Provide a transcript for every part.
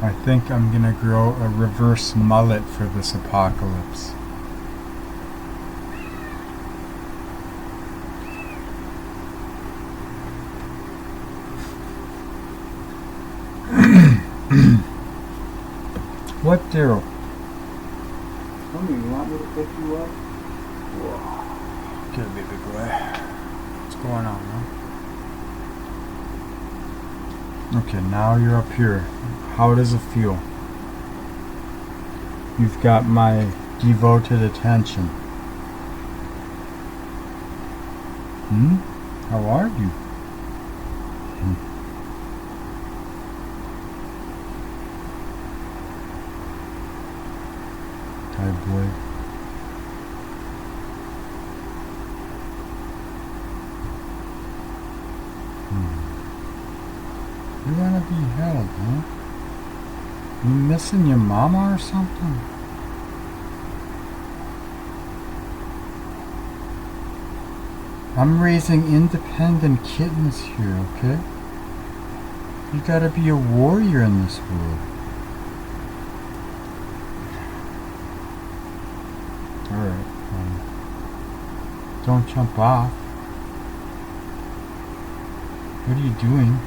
I think I'm gonna grow a reverse mullet for this apocalypse. What, Daryl? Tell me, you want me to pick you up? Whoa. Get a baby boy. What's going on, huh? Okay, now you're up here. How does it feel? You've got my devoted attention. How are you? Hi, boy. You wanna be held, huh? You missing your mama or something? I'm raising independent kittens here, okay? You gotta be a warrior in this world. Alright, don't jump off. What are you doing?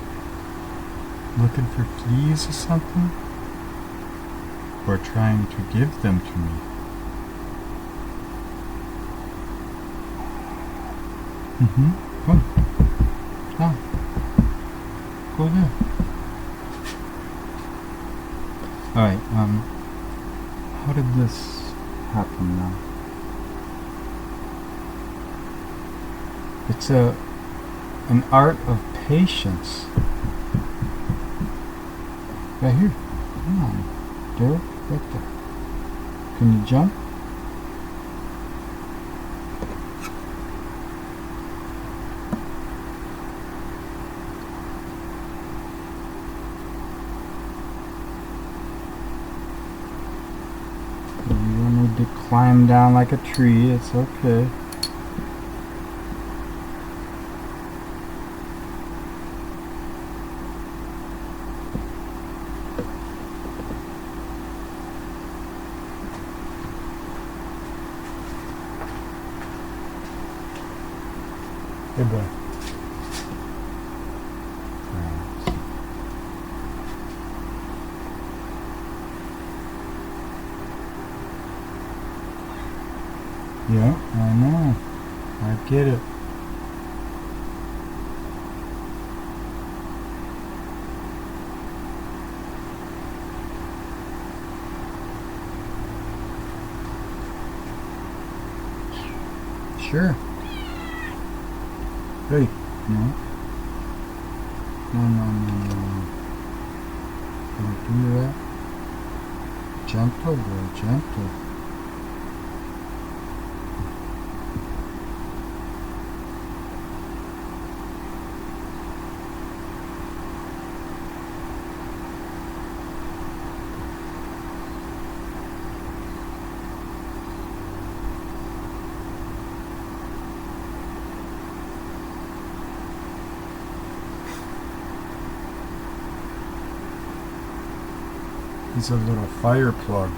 Looking for fleas or something? Or trying to give them to me? Come. Come. Go there. Alright, how did this happen now? It's an art of patience. Right here. Come on. Daryl, right there. Can you jump? You don't need to climb down like a tree, it's okay. Hey boy. Yeah, I know. I get it. Sure. Hey, no. No. Don't do that. Gentle, boy, gentle. He's a little fire plug.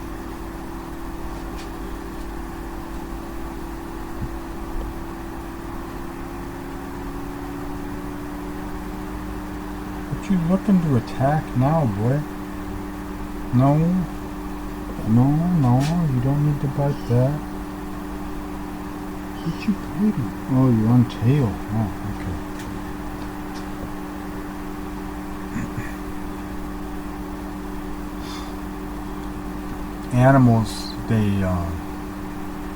What you looking to attack now, boy? No, you don't need to bite that. What you biting? Oh, you're on tail. Oh, okay. Animals, they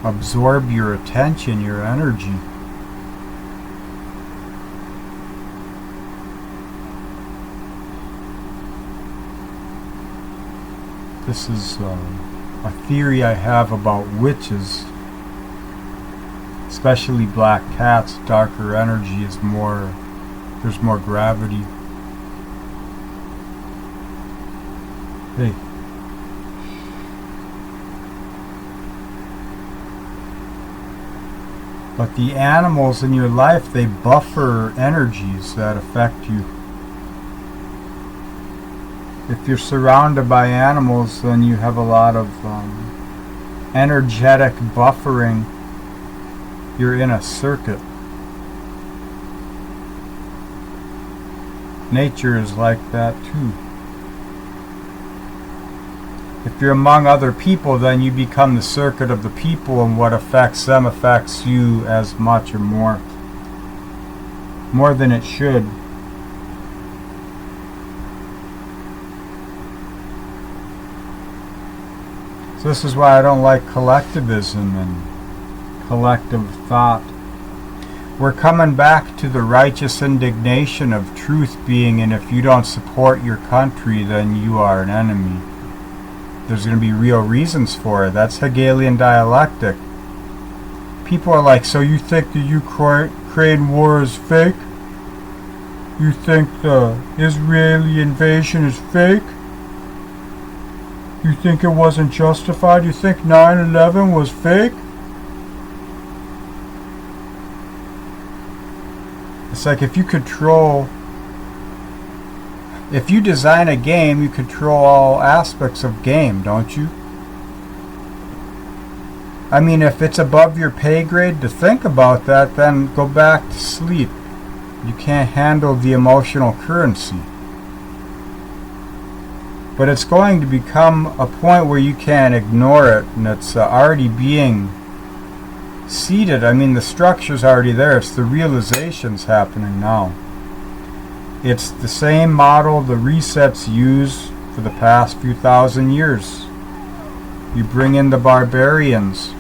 absorb your attention, your energy. This is a theory I have about witches, especially black cats. Darker energy is more, there's more gravity. Hey. But the animals in your life, they buffer energies that affect you. If you're surrounded by animals, then you have a lot of energetic buffering. You're in a circuit. Nature is like that too. If you're among other people, then you become the circuit of the people, and what affects them affects you as much or more. More than it should. So this is why I don't like collectivism and collective thought. We're coming back to the righteous indignation of truth being, and if you don't support your country, then you are an enemy. There's going to be real reasons for it. That's Hegelian dialectic. People are like, so you think the Ukraine war is fake? You think the Israeli invasion is fake? You think it wasn't justified? You think 9/11 was fake? It's like if you design a game, you control all aspects of game, don't you? I mean, if it's above your pay grade to think about that, then go back to sleep. You can't handle the emotional currency. But it's going to become a point where you can't ignore it, and it's already being seeded. I mean, the structure's already there. It's the realization's happening now. It's the same model the resets use for the past few thousand years. You bring in the barbarians.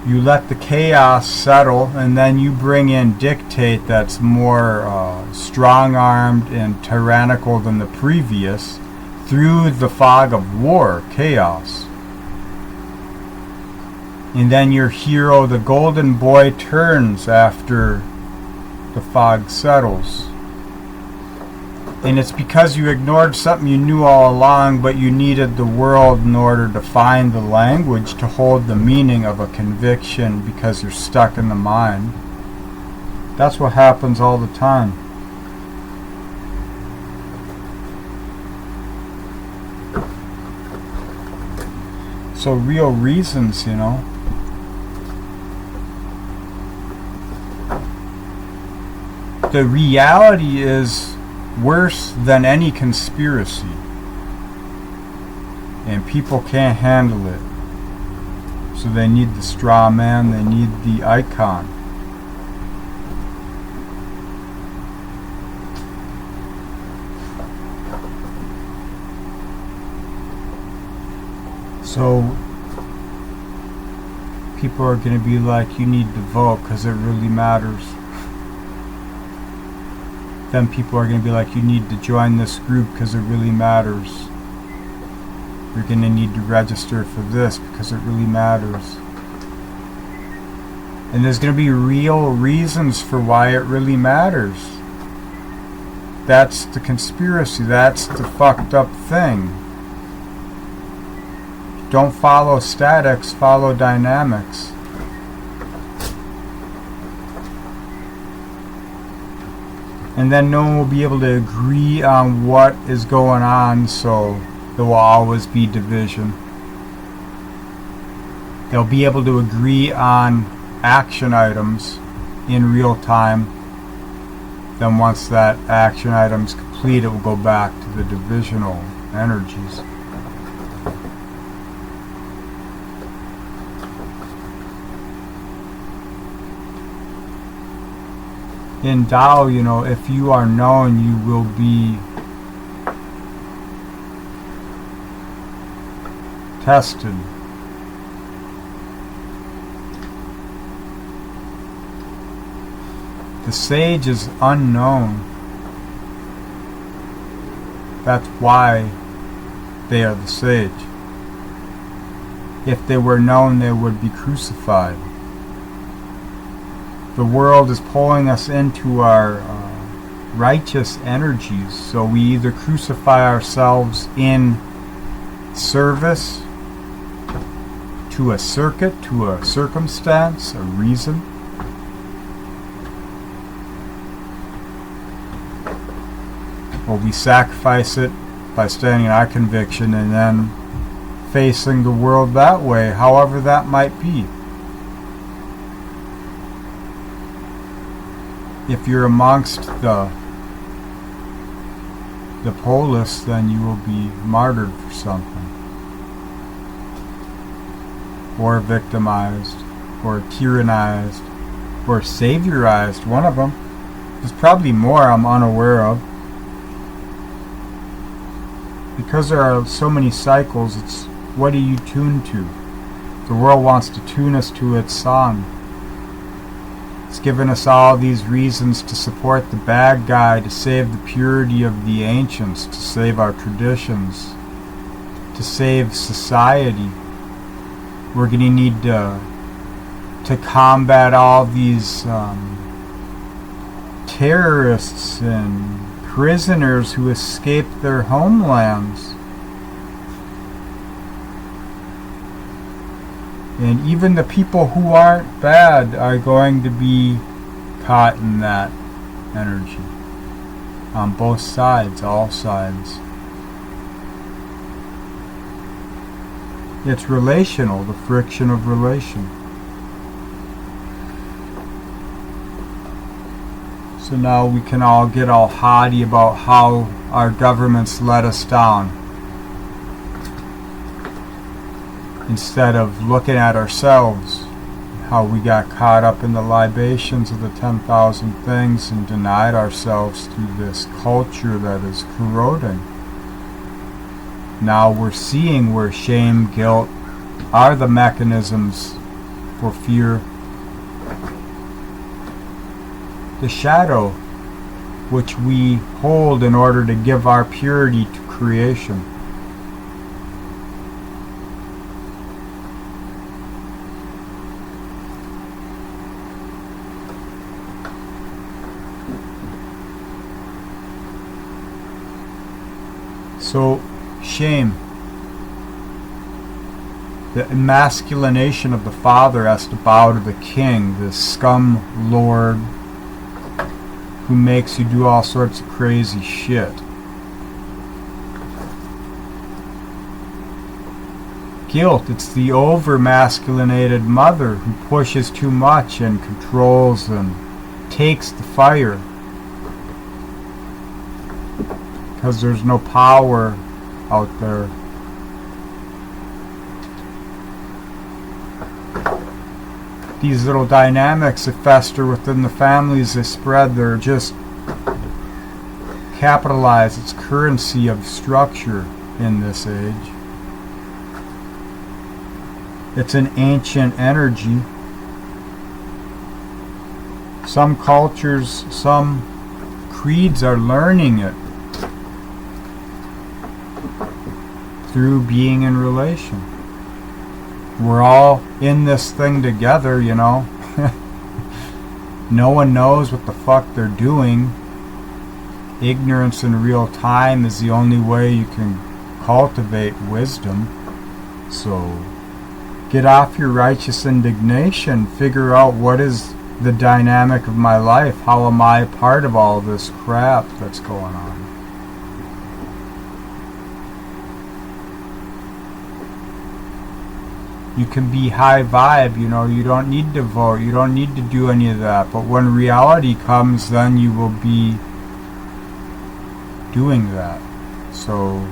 You let the chaos settle, and then you bring in dictate that's more strong-armed and tyrannical than the previous through the fog of war, chaos. And then your hero, the golden boy, turns after the fog settles. And it's because you ignored something you knew all along, but you needed the world in order to find the language to hold the meaning of a conviction because you're stuck in the mind. That's what happens all the time. So real reasons, you know. The reality is worse than any conspiracy, and people can't handle it, so they need the straw man, they need the icon. So people are going to be like, you need to vote because it really matters. Then people are going to be like, you need to join this group because it really matters. You're going to need to register for this because it really matters. And there's going to be real reasons for why it really matters. That's the conspiracy. That's the fucked up thing. Don't follow statics, follow dynamics. And then no one will be able to agree on what is going on, so there will always be division. They'll be able to agree on action items in real time. Then once that action item is complete, it will go back to the divisional energies. In Tao, you know, if you are known, you will be tested. The sage is unknown. That's why they are the sage. If they were known, they would be crucified. The world is pulling us into our righteous energies, so we either crucify ourselves in service to a circuit, to a circumstance, a reason, Well, we sacrifice it by standing in our conviction and then facing the world that way, however that might be. If you're amongst the polis, then you will be martyred for something, or victimized, or tyrannized, or saviorized. One of them. There's probably more I'm unaware of. Because there are so many cycles, it's what are you tuned to? The world wants to tune us to its song. It's given us all these reasons to support the bad guy, to save the purity of the ancients, to save our traditions, to save society. We're going to need to combat all these terrorists and prisoners who escaped their homelands. And even the people who aren't bad are going to be caught in that energy. On both sides, all sides. It's relational, the friction of relation. So now we can all get all haughty about how our governments let us down, instead of looking at ourselves, how we got caught up in the libations of the 10,000 things and denied ourselves through this culture that is corroding. Now we're seeing where shame, guilt are the mechanisms for fear. The shadow which we hold in order to give our purity to creation. So, shame. The emasculination of the father has to bow to the king, the scum lord who makes you do all sorts of crazy shit. Guilt, it's the over-masculinated mother who pushes too much and controls and takes the fire. Because there's no power out there. These little dynamics that fester within the families, they spread, they're just capitalized. It's currency of structure in this age. It's an ancient energy. Some cultures, some creeds are learning it through being in relation. We're all in this thing together, you know. No one knows what the fuck they're doing. Ignorance in real time is the only way you can cultivate wisdom. So, get off your righteous indignation. Figure out what is the dynamic of my life. How am I part of all this crap that's going on? You can be high vibe, you know, you don't need to vote, you don't need to do any of that. But when reality comes, then you will be doing that. So,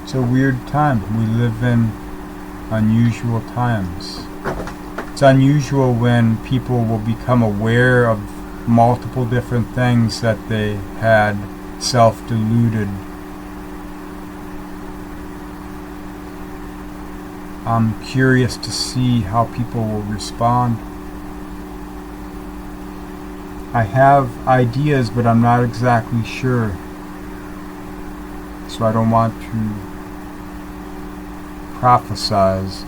it's a weird time. We live in unusual times. It's unusual when people will become aware of multiple different things that they had self-deluded. I'm curious to see how people will respond. I have ideas, but I'm not exactly sure. So I don't want to prophesize.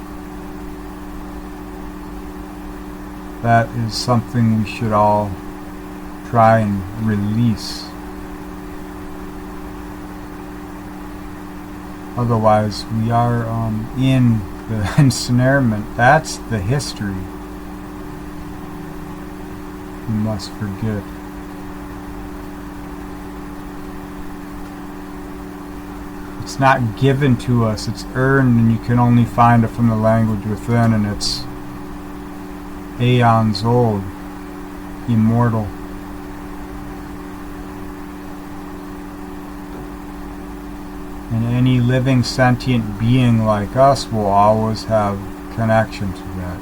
That is something we should all try and release. Otherwise, we are in the ensnarement. That's the history we must forget. It's not given to us, it's earned, and you can only find it from the language within, and it's aeons old, immortal. And any living sentient being like us will always have connection to that.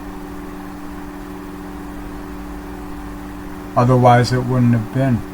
Otherwise it wouldn't have been.